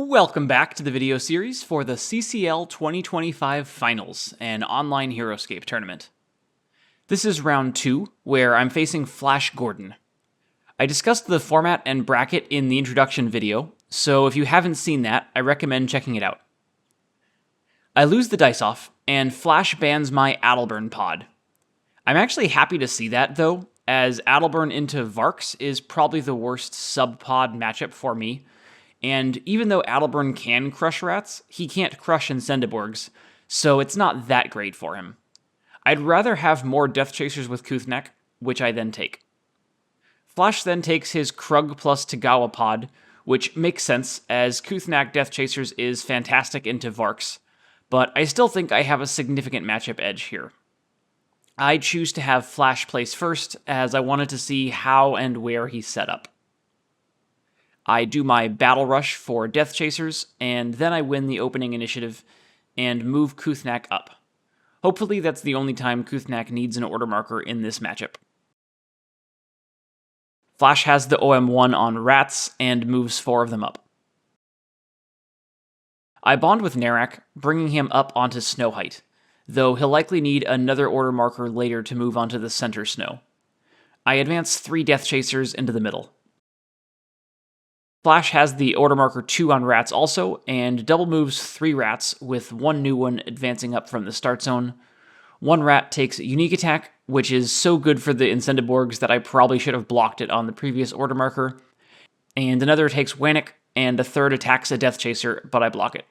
Welcome back to the video series for the CCL 2025 Finals, an online Heroscape tournament. This is round 2, where I'm facing Flash Gordon. I discussed the format and bracket in the introduction video, so if you haven't seen that, I recommend checking it out. I lose the dice off, and Flash bans my Adelburn pod. I'm actually happy to see that, though, as Adelburn into Varks is probably the worst sub-pod matchup for me. And even though Adelburn can crush rats, he can't crush Incendiborgs, so it's not that great for him. I'd rather have more Death Chasers with Kuthnak, which I then take. Flash then takes his Krug plus Tagawa pod, which makes sense, as Kuthnak Death Chasers is fantastic into Varks, but I still think I have a significant matchup edge here. I choose to have Flash place first, as I wanted to see how and where he's set up. I do my Battle Rush for Death Chasers, and then I win the opening initiative and move Kuthnak up. Hopefully that's the only time Kuthnak needs an order marker in this matchup. Flash has the OM1 on rats and moves 4 of them up. I bond with Narak, bringing him up onto snow height, though he'll likely need another order marker later to move onto the center snow. I advance 3 Death Chasers into the middle. Flash has the order marker 2 on rats also, and double moves 3 rats with 1 new one advancing up from the start zone. 1 rat takes unique attack, which is so good for the Incendiborgs that I probably should have blocked it on the previous order marker. And another takes Wannick, and a third attacks a Death Chaser, but I block it.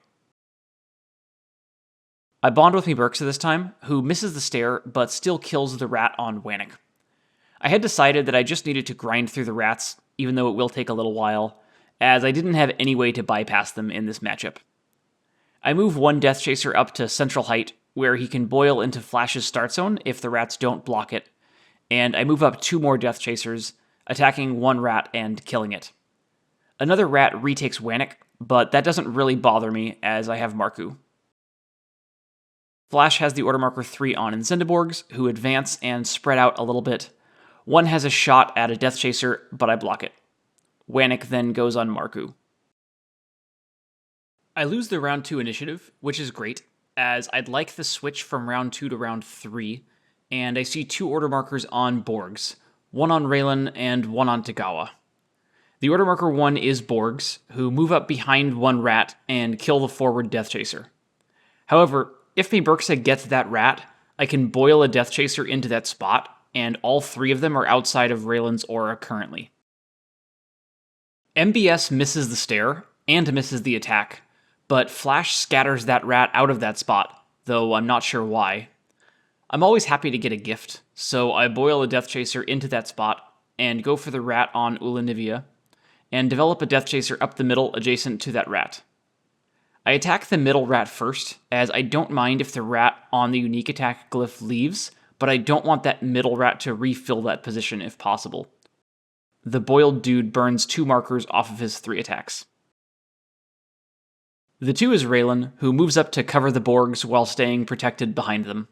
I bond with Miburxa this time, who misses the stare, but still kills the rat on Wannick. I had decided that I just needed to grind through the rats, even though it will take a little while, as I didn't have any way to bypass them in this matchup. I move 1 Death Chaser up to central height, where he can boil into Flash's start zone if the rats don't block it, and I move up 2 more Death Chasers, attacking 1 rat and killing it. Another rat retakes Wannick, but that doesn't really bother me, as I have Marku. Flash has the order marker 3 on Incendiborgs, who advance and spread out a little bit. 1 has a shot at a Death Chaser, but I block it. Wannick then goes on Marku. I lose the round 2 initiative, which is great, as I'd like the switch from round 2 to round 3, and I see 2 order markers on Borgs, 1 on Raylan and 1 on Tagawa. The order marker 1 is Borgs, who move up behind 1 rat and kill the forward Death Chaser. However, if Miburxa gets that rat, I can boil a Death Chaser into that spot, and all 3 of them are outside of Raylan's aura currently. MBS misses the stare, and misses the attack, but Flash scatters that rat out of that spot, though I'm not sure why. I'm always happy to get a gift, so I boil a Death Chaser into that spot, and go for the rat on Ulanivia, and develop a Death Chaser up the middle adjacent to that rat. I attack the middle rat first, as I don't mind if the rat on the unique attack glyph leaves, but I don't want that middle rat to refill that position if possible. The boiled dude burns 2 markers off of his 3 attacks. The 2 is Raylan, who moves up to cover the Borgs while staying protected behind them.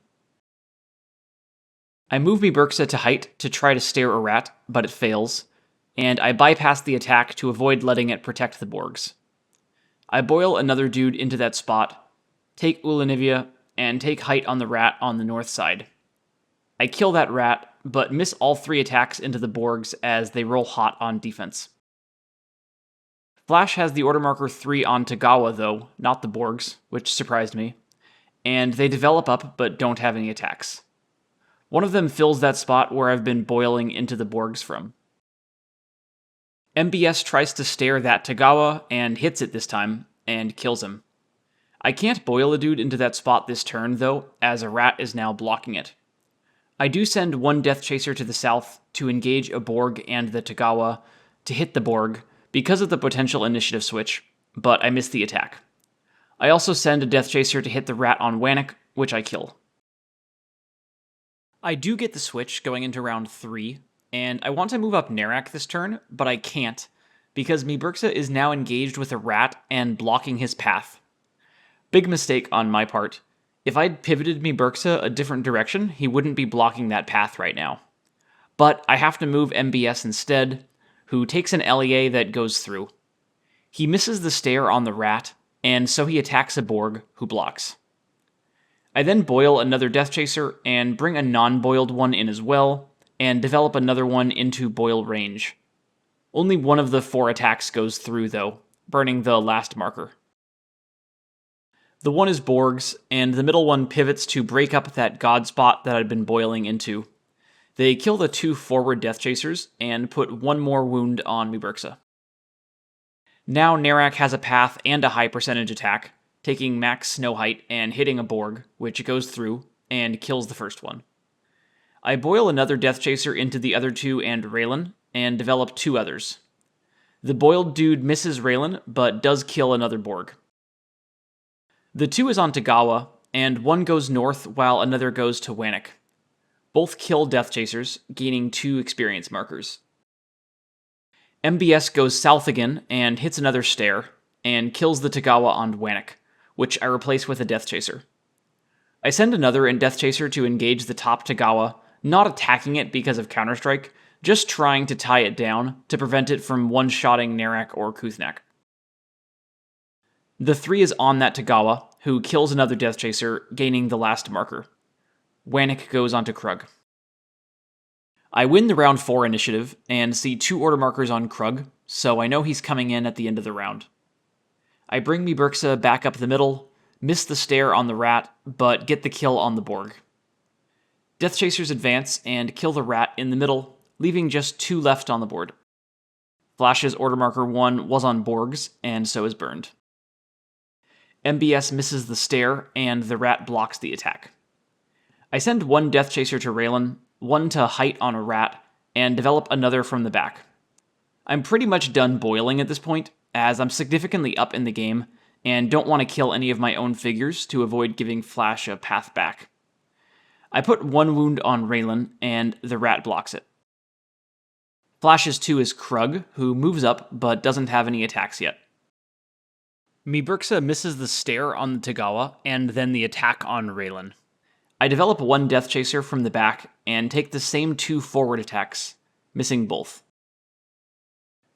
I move Miburxa to height to try to stare a rat, but it fails, and I bypass the attack to avoid letting it protect the Borgs. I boil another dude into that spot, take Ulanivia, and take height on the rat on the north side. I kill that rat, but miss all 3 attacks into the Borgs as they roll hot on defense. Flash has the order marker 3 on Tagawa though, not the Borgs, which surprised me, and they develop up but don't have any attacks. 1 of them fills that spot where I've been boiling into the Borgs from. MBS tries to stare that Tagawa and hits it this time, and kills him. I can't boil a dude into that spot this turn though, as a rat is now blocking it. I do send 1 Death Chaser to the south to engage a Borg and the Tagawa to hit the Borg because of the potential initiative switch, but I miss the attack. I also send a Death Chaser to hit the rat on Wannick, which I kill. I do get the switch going into round 3, and I want to move up Narak this turn, but I can't, because Miburxa is now engaged with a rat and blocking his path. Big mistake on my part. If I'd pivoted Miburxa a different direction, he wouldn't be blocking that path right now. But I have to move MBS instead, who takes an LEA that goes through. He misses the stare on the rat, and so he attacks a Borg, who blocks. I then boil another Death Chaser and bring a non-boiled one in as well, and develop another one into boil range. Only one of the 4 attacks goes through though, burning the last marker. The one is Borg's, and the middle one pivots to break up that god spot that I'd been boiling into. They kill the 2 forward Death Chasers, and put 1 more wound on Muburxa. Now Narak has a path and a high percentage attack, taking max snow height and hitting a Borg, which goes through, and kills the first one. I boil another Death Chaser into the other 2 and Raylan, and develop 2 others. The boiled dude misses Raylan, but does kill another Borg. The 2 is on Tagawa, and one goes north while another goes to Wannock. Both kill Death Chasers, gaining 2 experience markers. MBS goes south again and hits another stare, and kills the Tagawa on Wannock, which I replace with a Death Chaser. I send another in Death Chaser to engage the top Tagawa, not attacking it because of Counterstrike, just trying to tie it down to prevent it from one-shotting Narak or Kuthnak. The 3 is on that Tagawa, who kills another Death Chaser, gaining the last marker. Wannock goes onto Krug. I win the round 4 initiative, and see 2 order markers on Krug, so I know he's coming in at the end of the round. I bring Muburxa back up the middle, miss the stare on the rat, but get the kill on the Borg. Death Chasers advance and kill the rat in the middle, leaving just 2 left on the board. Flash's order marker 1 was on Borg's, and so is burned. MBS misses the stare, and the rat blocks the attack. I send 1 Death Chaser to Raylan, 1 to height on a rat, and develop another from the back. I'm pretty much done boiling at this point, as I'm significantly up in the game, and don't want to kill any of my own figures to avoid giving Flash a path back. I put 1 wound on Raylan, and the rat blocks it. Flash's 2 is Krug, who moves up but doesn't have any attacks yet. Muburxa misses the stare on the Tagawa, and then the attack on Raylan. I develop 1 Death Chaser from the back, and take the same 2 forward attacks, missing both.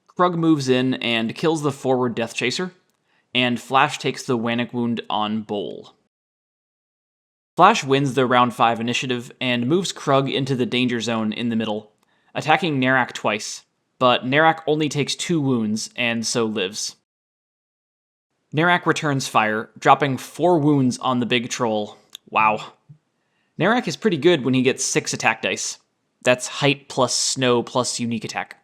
Krug moves in and kills the forward Death Chaser, and Flash takes the Wannock wound on Bowl. Flash wins the round 5 initiative, and moves Krug into the danger zone in the middle, attacking Narak twice, but Narak only takes 2 wounds, and so lives. Narak returns fire, dropping 4 wounds on the big troll. Wow. Narak is pretty good when he gets 6 attack dice. That's height plus snow plus unique attack.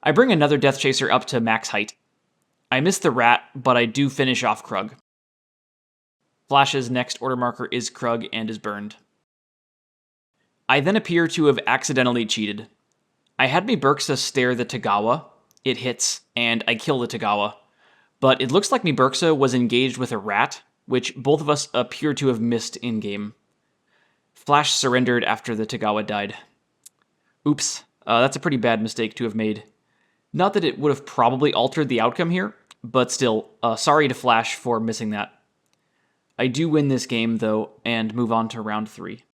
I bring another Death Chaser up to max height. I miss the rat, but I do finish off Krug. Flash's next order marker is Krug and is burned. I then appear to have accidentally cheated. I had Muburxa stare the Tagawa, it hits, and I kill the Tagawa. But it looks like Muburxa was engaged with a rat, which both of us appear to have missed in-game. Flash surrendered after the Tagawa died. Oops, that's a pretty bad mistake to have made. Not that it would have probably altered the outcome here, but still, sorry to Flash for missing that. I do win this game, though, and move on to round 3.